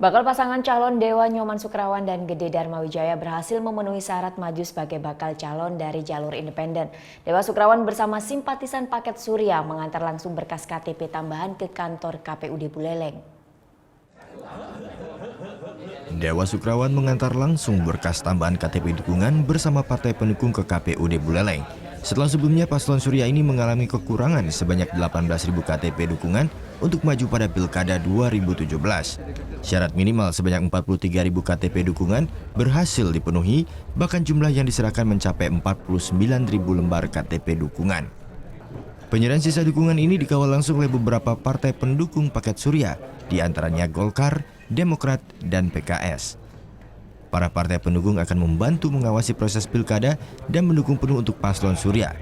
Bakal pasangan calon Dewa Nyoman Sukrawan dan Gede Dharma Wijaya berhasil memenuhi syarat maju sebagai bakal calon dari jalur independen. Dewa Sukrawan bersama simpatisan paket Surya mengantar langsung berkas KTP tambahan ke kantor KPUD Buleleng. Dewa Sukrawan mengantar langsung berkas tambahan KTP dukungan bersama partai pendukung ke KPUD Buleleng. Setelah sebelumnya paslon Surya ini mengalami kekurangan sebanyak 18.000 KTP dukungan untuk maju pada Pilkada 2017. Syarat minimal sebanyak 43.000 KTP dukungan berhasil dipenuhi, bahkan jumlah yang diserahkan mencapai 49.000 lembar KTP dukungan. Penyerahan sisa dukungan ini dikawal langsung oleh beberapa partai pendukung paket Surya, di antaranya Golkar, Demokrat, dan PKS. Para partai pendukung akan membantu mengawasi proses pilkada dan mendukung penuh untuk paslon Surya.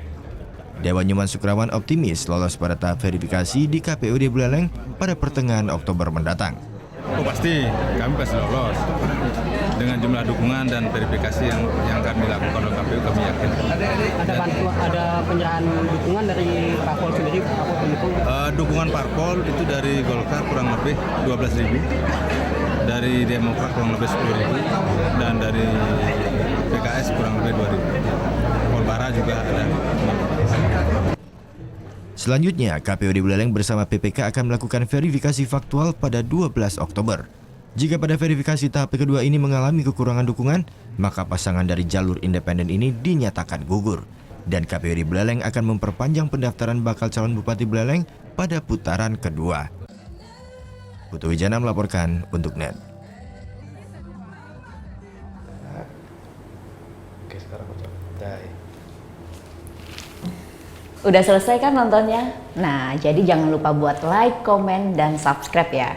Dewa Nyoman Sukrawan optimis lolos pada tahap verifikasi di KPUD Buleleng pada pertengahan Oktober mendatang. Oh pasti, kami pasti lolos. Dengan jumlah dukungan dan verifikasi yang kami lakukan oleh KPU, kami yakin. Ada penyerahan dukungan dari parpol sendiri, parpol pendukung? Dukungan parpol itu dari Golkar kurang lebih 12.000, dari Demokrat kurang lebih 10.000, dan dari PKS kurang lebih 2.000. Polbara juga ada. Selanjutnya, KPUD Buleleng bersama PPK akan melakukan verifikasi faktual pada 12 Oktober. Jika pada verifikasi tahap kedua ini mengalami kekurangan dukungan, maka pasangan dari jalur independen ini dinyatakan gugur. Dan KPUD Buleleng akan memperpanjang pendaftaran bakal calon Bupati Buleleng pada putaran kedua. Putu Wijana melaporkan untuk NET. Udah selesai kan nontonnya? Nah, jadi jangan lupa buat like, komen, dan subscribe ya.